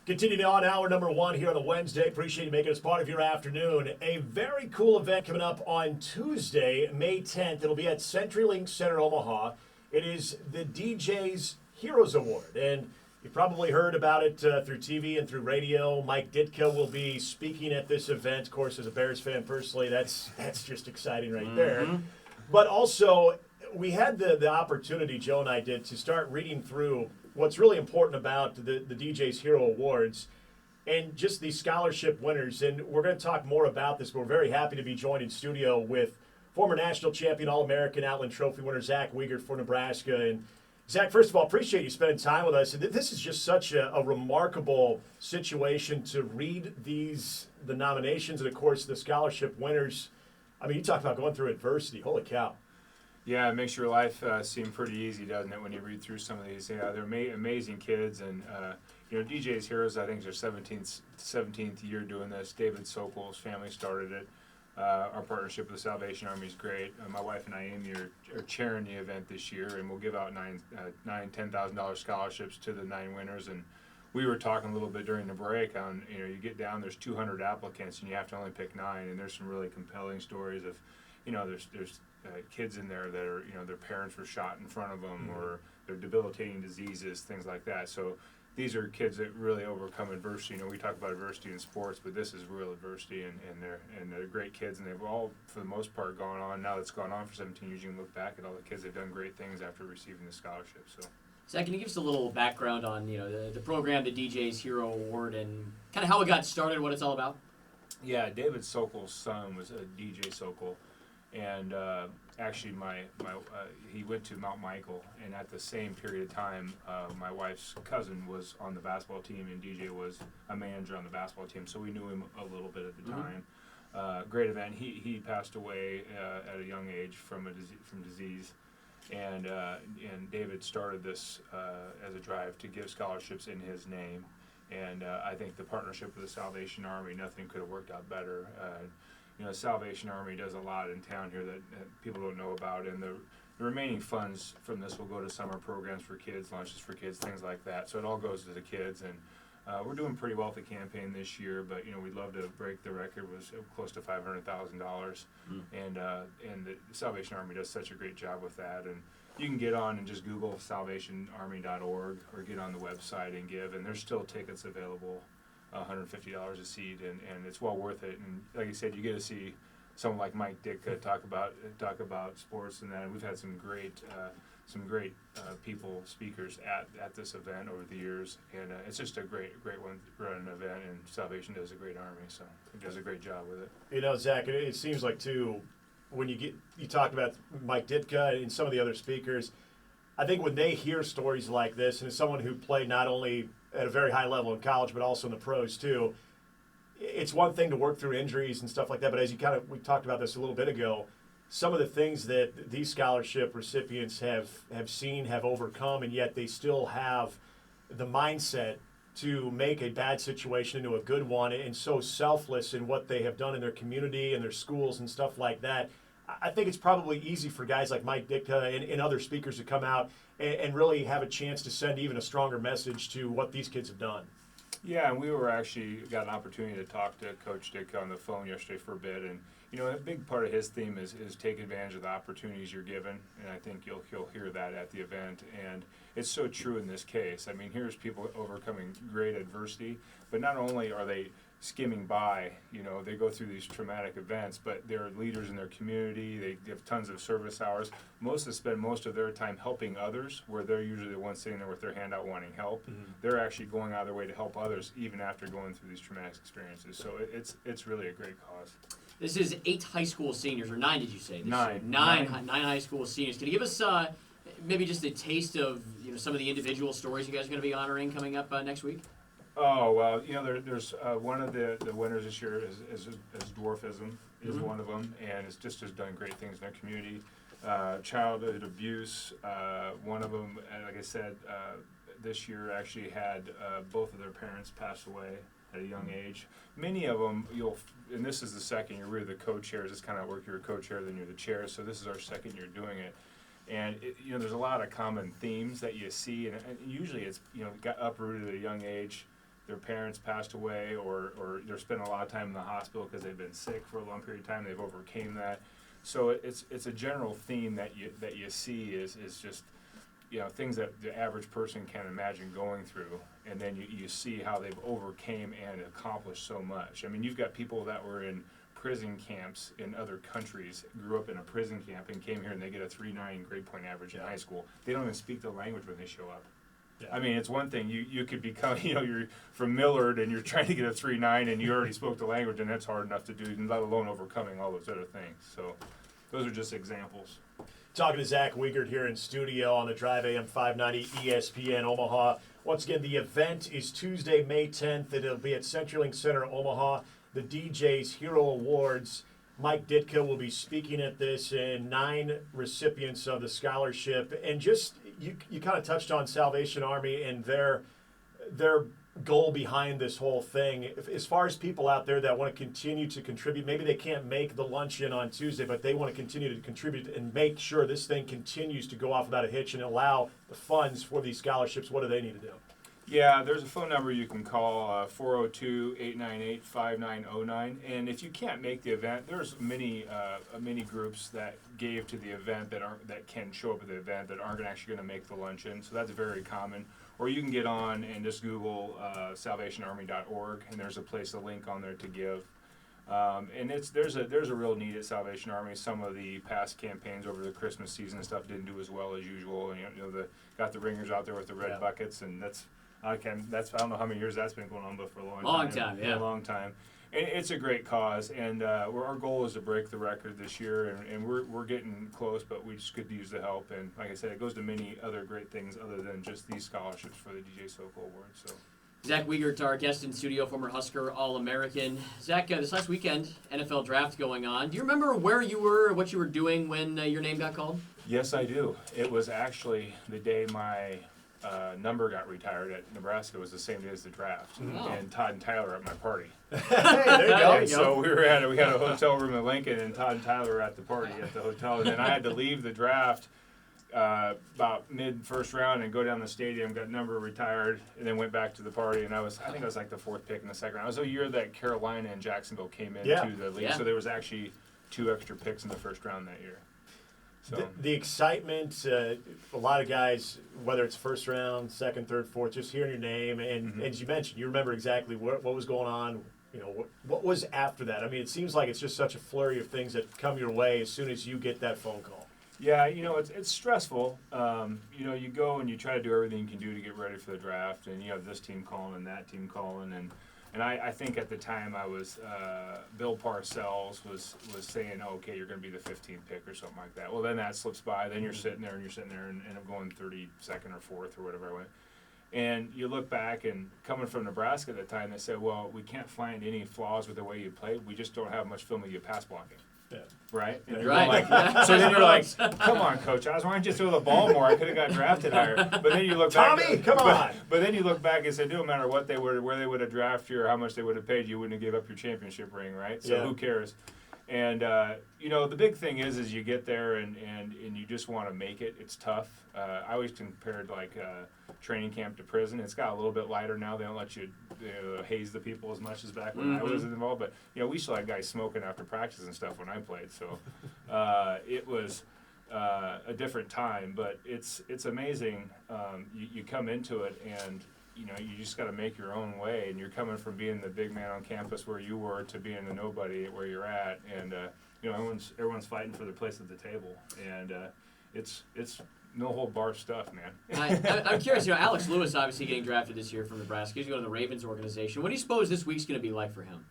Continuing on, hour number one here on a Wednesday. Appreciate you making us part of your afternoon. A very cool event coming up on Tuesday, May 10th. It'll be at CenturyLink Center, Omaha. It is the DJ's Heroes Award, and you've probably heard about it through TV and through radio. Mike Ditka will be speaking at this event. Of course, as a Bears fan personally, that's just exciting right there. But also, we had the opportunity, Joe and I did, to start reading through what's really important about the DJ's Hero Awards and just these scholarship winners. And we're going to talk more about this, but we're very happy to be joined in studio with former national champion, All-American Outland Trophy winner Zach Wiegert for Nebraska. And Zach, first of all, appreciate you spending time with us. And this is just such a remarkable situation to read the nominations and, of course, the scholarship winners. I mean, you talk about going through adversity. Holy cow. Yeah, it makes your life seem pretty easy, doesn't it, when you read through some of these? Yeah, they're amazing kids, and DJ's Heroes, I think, is their 17th year doing this. David Sokol's family started it. Our partnership with the Salvation Army is great. My wife and I, Amy, are chairing the event this year, and we'll give out $10,000 scholarships to the 9 winners. And we were talking a little bit during the break on, you get down, there's 200 applicants, and you have to only pick 9, and there's some really compelling stories of, there's kids in there that are, their parents were shot in front of them, or they're debilitating diseases, things like that. So these are kids that really overcome adversity. We talk about adversity in sports, but this is real adversity, and they're great kids, and they've all, for the most part, gone on. Now that it's gone on for 17 years, you can look back at all the kids. They've done great things after receiving the scholarship. So, Zach, can you give us a little background on the program, the DJ's Hero Award, and kind of how it got started, what it's all about? Yeah, David Sokol's son was a DJ Sokol. And actually, he went to Mount Michael, and at the same period of time, my wife's cousin was on the basketball team, and DJ was a manager on the basketball team, so we knew him a little bit at the time. Great event. He passed away at a young age from disease, and David started this as a drive to give scholarships in his name, and I think the partnership with the Salvation Army, nothing could have worked out better. The Salvation Army does a lot in town here that people don't know about, and the remaining funds from this will go to summer programs for kids, lunches for kids, things like that. So it all goes to the kids, and we're doing pretty well with the campaign this year. But we'd love to break the record. It was close to $500,000, and the Salvation Army does such a great job with that. And you can get on and just Google salvationarmy.org or get on the website and give. And there's still tickets available. $150 a seat, and it's well worth it. And like I said, you get to see someone like Mike Ditka talk about sports and that. And we've had some great speakers at this event over the years, and it's just a great one run event. And Salvation does a great army, so it does a great job with it. Zach, it seems like too, when you talk about Mike Ditka and some of the other speakers, I think when they hear stories like this, and as someone who played not only at a very high level in college, but also in the pros too, it's one thing to work through injuries and stuff like that, but as we talked about this a little bit ago, some of the things that these scholarship recipients have seen, have overcome, and yet they still have the mindset to make a bad situation into a good one, and so selfless in what they have done in their community and their schools and stuff like that. I think it's probably easy for guys like Mike Ditka and other speakers to come out and really have a chance to send even a stronger message to what these kids have done. Yeah, and we got an opportunity to talk to Coach Ditka on the phone yesterday for a bit, and a big part of his theme is take advantage of the opportunities you're given, and I think you'll hear that at the event, and it's so true in this case. I mean, here's people overcoming great adversity, but not only are they skimming by, they go through these traumatic events, but they're leaders in their community. They have tons of service hours. Most of them spend most of their time helping others, where they're usually the ones sitting there with their hand out wanting help. They're actually going out of their way to help others even after going through these traumatic experiences. So it's really a great cause. This is 8 high school seniors, or 9 did you say? Nine high school seniors. Can you give us maybe just a taste of some of the individual stories you guys are going to be honoring coming up next week? Oh, well, there's one of the winners this year is dwarfism is one of them, and it's just has done great things in their community. Childhood abuse, one of them, like I said, this year actually had both of their parents pass away at a young age. Many of them, and this is the second year, we're the co-chairs. It's kind of work, you're a co-chair, then you're the chair, so this is our second year doing it. And there's a lot of common themes that you see, and usually it's got uprooted at a young age. their parents passed away, or they're spending a lot of time in the hospital because they've been sick for a long period of time. They've overcame that. So it's a general theme that you see is just, things that the average person can't imagine going through, and then you see how they've overcame and accomplished so much. I mean, you've got people that were in prison camps in other countries, grew up in a prison camp, and came here and they get a 3.9 grade point average in high school. They don't even speak the language when they show up. Yeah. I mean, it's one thing you could become, you're from Millard and you're trying to get a 3.9 and you already spoke the language, and that's hard enough to do, let alone overcoming all those other things. So those are just examples. Talking to Zach Wiegert here in studio on the Drive AM 590 ESPN Omaha. Once again, the event is Tuesday, May 10th. It'll be at CenturyLink Center, Omaha. The DJ's Hero Awards. Mike Ditka will be speaking at this, and 9 recipients of the scholarship. And just, you kind of touched on Salvation Army and their goal behind this whole thing. As far as people out there that want to continue to contribute, maybe they can't make the luncheon on Tuesday, but they want to continue to contribute and make sure this thing continues to go off without a hitch and allow the funds for these scholarships. What do they need to do? Yeah, there's a phone number you can call, 402-898-5909. And if you can't make the event, there's many groups that gave to the event that can show up at the event that aren't actually going to make the luncheon. So that's very common. Or you can get on and just Google salvationarmy.org, and there's a link on there to give. And there's a real need at Salvation Army. Some of the past campaigns over the Christmas season and stuff didn't do as well as usual. And, got the ringers out there with the red buckets, and that's I don't know how many years that's been going on, but for a long time. Yeah. A long time. And it's a great cause, and our goal is to break the record this year, and we're getting close, but we just could use the help. And like I said, it goes to many other great things other than just these scholarships for the DJ Sokol Award. So. Zach Wiegert, our guest in studio, former Husker All-American. Zach, this last weekend, NFL draft going on. Do you remember where you were or what you were doing when your name got called? Yes, I do. It was actually the day my number got retired at Nebraska. Was the same day as the draft, and Todd and Tyler were at my party. Hey, there you go. And so we had a hotel room in Lincoln, and Todd and Tyler were at the party at the hotel, and then I had to leave the draft about mid-first round and go down the stadium, got number retired, and then went back to the party, and I think I was like the 4th pick in the second round. It was a year that Carolina and Jacksonville came into the league, so there was actually 2 extra picks in the first round that year. So. The excitement, a lot of guys, whether it's first round, second, third, fourth, just hearing your name, and as you mentioned, you remember exactly what was going on. What was after that? I mean, it seems like it's just such a flurry of things that come your way as soon as you get that phone call. Yeah, it's stressful. You go and you try to do everything you can do to get ready for the draft, and you have this team calling and that team calling, and I think at the time I was Bill Parcells was saying, okay, you're going to be the 15th pick or something like that. Well, then that slips by. Then you're sitting there and I'm going 32nd or 4th or whatever I went. And you look back, and coming from Nebraska at the time, they said, well, we can't find any flaws with the way you played. We just don't have much film of you pass blocking. Yeah. Right? And Right. so then you're like, come on, Coach. Why don't you throw the ball more? I could have got drafted higher. But then you look back. Tommy, come on. But then you look back and say, no matter what where they would have drafted you or how much they would have paid you, wouldn't have gave up your championship ring, right? So who cares? And, the big thing is you get there and you just want to make it. It's tough. I always compared training camp to prison. It's got a little bit lighter now. They don't let you haze the people as much as back when I was involved. But, we still had guys smoking after practice and stuff when I played. So it was a different time. But it's amazing. You come into it and, you just got to make your own way. And you're coming from being the big man on campus where you were to being the nobody where you're at. And, everyone's fighting for their place at the table. And it's no hold bar stuff, man. I'm curious. Alex Lewis obviously getting drafted this year from Nebraska. He's going to the Ravens organization. What do you suppose this week's going to be like for him?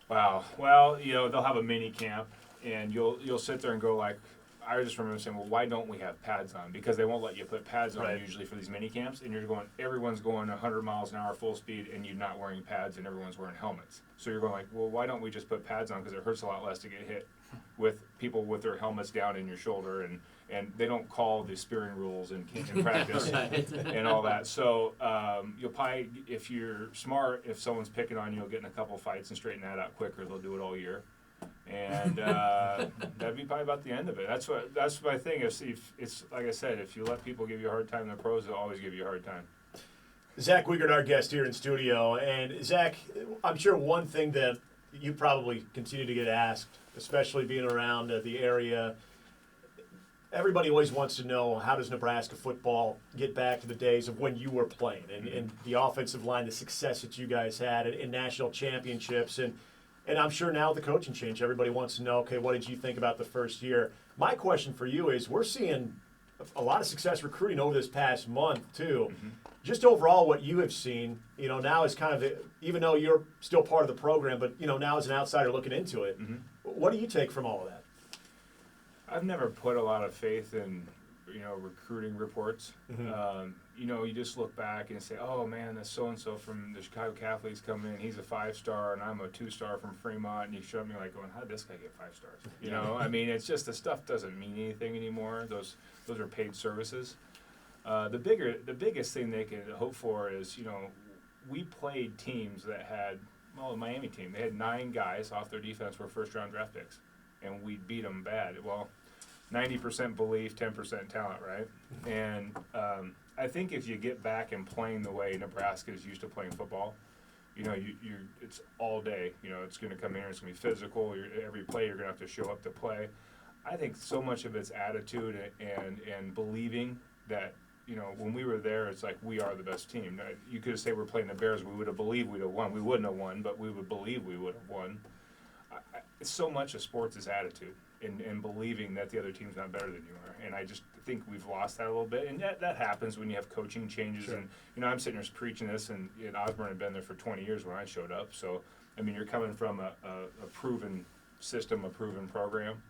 Wow. Well, they'll have a mini camp, and you'll sit there and go like, I just remember saying, well, why don't we have pads on? Because they won't let you put pads on usually for these mini camps, and everyone's going 100 miles an hour full speed, and you're not wearing pads, and everyone's wearing helmets. So you're going like, well, why don't we just put pads on? Because it hurts a lot less to get hit with people with their helmets down in your shoulder, and they don't call the spearing rules in practice and all that. So you'll probably, if you're smart, if someone's picking on you, you'll get in a couple fights and straighten that out quicker. They'll do it all year. And that'd be probably about the end of it. That's my thing. If it's like I said, if you let people give you a hard time in the pros, they'll always give you a hard time. Zach Wiegert, our guest here in studio. And Zach, I'm sure one thing that you probably continue to get asked, especially being around the area, everybody always wants to know, how does Nebraska football get back to the days of when you were playing and the offensive line, the success that you guys had in national championships. And I'm sure now with the coaching change, everybody wants to know, okay, what did you think about the first year? My question for you is, we're seeing a lot of success recruiting over this past month, too. Mm-hmm. Just overall, what you have seen, now is kind of, even though you're still part of the program, but, now as an outsider looking into it, what do you take from all of that? I've never put a lot of faith in, recruiting reports. Mm-hmm. You just look back and say, oh man, that's so-and-so from the Chicago Catholics coming in. He's a 5-star and I'm a 2-star from Fremont. And you show me like going, how did this guy get 5 stars? I mean, it's just the stuff doesn't mean anything anymore. Those are paid services. The biggest thing they can hope for is, we played teams that had, the Miami team, they had 9 guys off their defense were first-round draft picks, and we beat them bad. Well, 90% belief, 10% talent, right? And I think if you get back and playing the way Nebraska is used to playing football, it's all day. It's going to come in here, it's going to be physical. Every play you're going to have to show up to play. I think so much of it's attitude and believing that, when we were there, it's like we are the best team. You could say we're playing the Bears, we would have believed we'd have won. We wouldn't have won, but we would believe we would have won. So much of sports is attitude and believing that the other team's not better than you are. And I just think we've lost that a little bit. And that happens when you have coaching changes. Sure. And, I'm sitting here preaching this, and Osborne had been there for 20 years when I showed up. So, I mean, you're coming from a proven system, a proven program.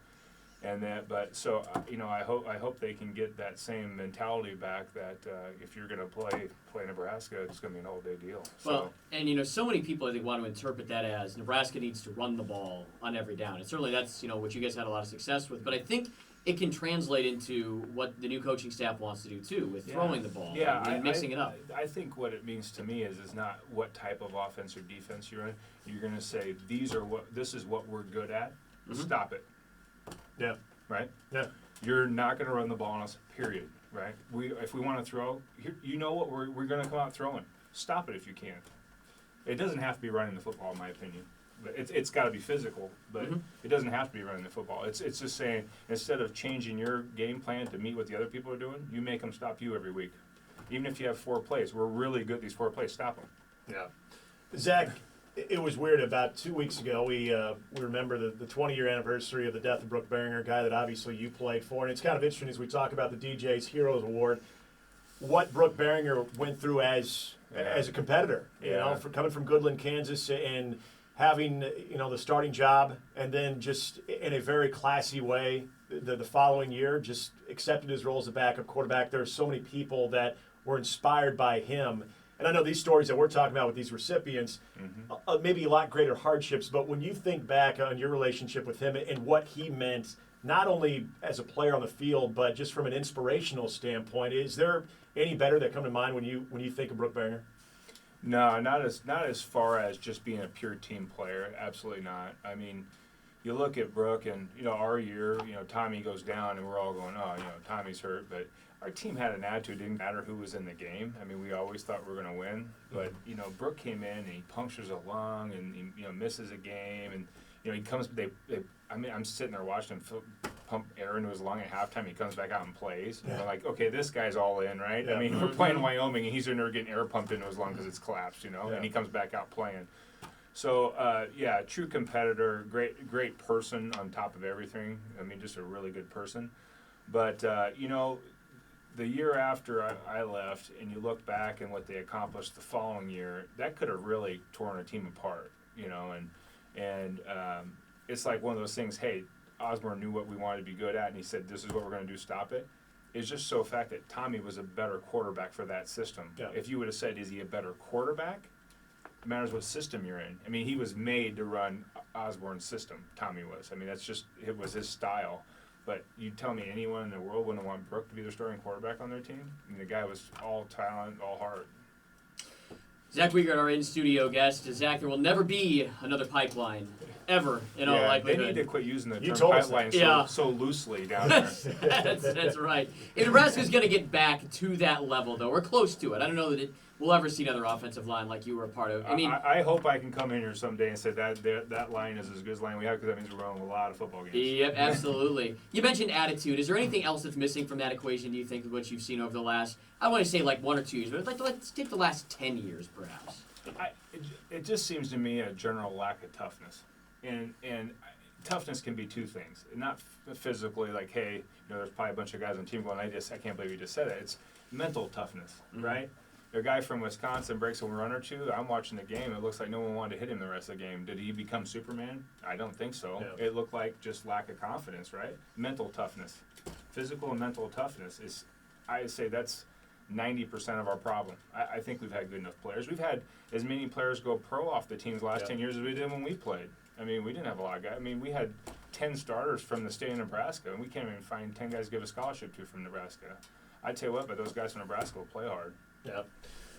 And I hope they can get that same mentality back that if you're going to play Nebraska, it's going to be an all-day deal. Well, and so many people I think want to interpret that as Nebraska needs to run the ball on every down. And certainly that's what you guys had a lot of success with. But I think it can translate into what the new coaching staff wants to do too, with throwing the ball and mixing it up. I think what it means to me is not what type of offense or defense you're in. You're going to say this is what we're good at. Mm-hmm. Stop it. Yeah. Right? Yeah. You're not going to run the ball on us, period. Right? If we want to throw, what we're going to come out throwing. Stop it if you can. It doesn't have to be running the football, in my opinion. But it's got to be physical, but it doesn't have to be running the football. It's just saying, instead of changing your game plan to meet what the other people are doing, you make them stop you every week. Even if you have 4 plays, we're really good at these 4 plays. Stop them. Yeah. Zach, it was weird. About 2 weeks ago, we remember the 20-year anniversary of the death of Brooke Beringer, a guy that obviously you played for. And it's kind of interesting as we talk about the DJ's Heroes Award, what Brooke Beringer went through as a competitor. For coming from Goodland, Kansas, and having the starting job, and then just in a very classy way the following year just accepted his role as a backup quarterback. There are so many people that were inspired by him. And I know these stories that we're talking about with these recipients, maybe a lot greater hardships, but when you think back on your relationship with him and what he meant, not only as a player on the field, but just from an inspirational standpoint, is there any better that come to mind when you think of Brooke Beringer? No, not as far as just being a pure team player. Absolutely not. I mean, you look at Brooke and, our year, Tommy goes down and we're all going, oh, Tommy's hurt, but our team had an attitude. It didn't matter who was in the game. I mean, we always thought we were going to win. But, Brooke came in and he punctures a lung and he, misses a game. And, he comes, I'm sitting there watching him pump air into his lung at halftime. He comes back out and plays. Yeah. We're like, okay, this guy's all in, right? Yeah. I mean, we're playing Wyoming and he's in there getting air pumped into his lung because it's collapsed, Yeah. And he comes back out playing. So, true competitor, great person on top of everything. I mean, just a really good person. But, the year after I left, and you look back and what they accomplished the following year, that could have really torn a team apart, and it's like one of those things, hey, Osborne knew what we wanted to be good at, and he said, this is what we're going to do, stop it. It's just so fact that Tommy was a better quarterback for that system. Yeah. If you would have said, is he a better quarterback? It matters what system you're in. I mean, he was made to run Osborne's system, Tommy was. I mean, it was his style. But you tell me anyone in the world wouldn't want Brooke to be their starting quarterback on their team? I mean, the guy was all talent, all heart. Zach Wiegert, our in-studio guest. Zach, there will never be another pipeline, ever, in all likelihood. They need to quit using the term pipeline so loosely down there. That's right. If Nebraska's going to get back to that level, though, we're close to it. I don't know that we'll ever see another offensive line like you were a part of. I mean, I hope I can come in here someday and say that line is as good as line we have, because that means we're running a lot of football games. yep, absolutely. You mentioned attitude. Is there anything else that's missing from that equation, do you think, of what you've seen over the last, I want to say like 1 or 2 years, but let's take the last 10 years, perhaps. It just seems to me a general lack of toughness, and toughness can be two things. Not physically, like, hey, there's probably a bunch of guys on the team going, I can't believe you just said that. It's mental toughness, right? A guy from Wisconsin breaks a run or two. I'm watching the game. It looks like no one wanted to hit him the rest of the game. Did he become Superman? I don't think so. Yeah. It looked like just lack of confidence, right? Mental toughness, physical and mental toughness is, I say that's 90% of our problem. I think we've had good enough players. We've had as many players go pro off the teams the last 10 years as we did when we played. I mean, we didn't have a lot of guys. I mean, we had 10 starters from the state of Nebraska, and we can't even find 10 guys to give a scholarship to from Nebraska. I tell you what, but those guys from Nebraska will play hard. Yeah.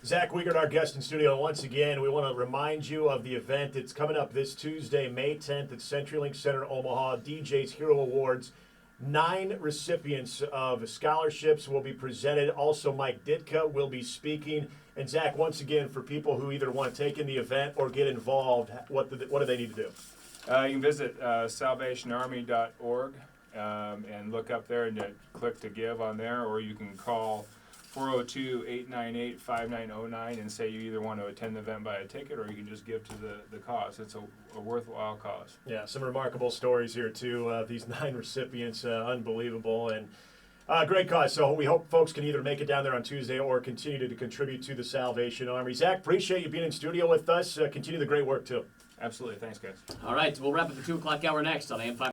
Zach Wiegert, our guest in studio once again. We want to remind you of the event. It's coming up this Tuesday, May 10th at CenturyLink Center, Omaha. DJ's Hero Awards. 9 recipients of scholarships will be presented. Also, Mike Ditka will be speaking. And Zach, once again, for people who either want to take in the event or get involved, what do they need to do? You can visit salvationarmy.org and look up there and click to give on there, or you can call 402-898-5909 and say you either want to attend the event by a ticket, or you can just give to the cause. It's a worthwhile cause. Yeah, some remarkable stories here, too. These 9 recipients, unbelievable. And great cause. So we hope folks can either make it down there on Tuesday or continue to contribute to the Salvation Army. Zach, appreciate you being in studio with us. Continue the great work, too. Absolutely. Thanks, guys. All right, we'll wrap up the 2 o'clock hour next on AM5.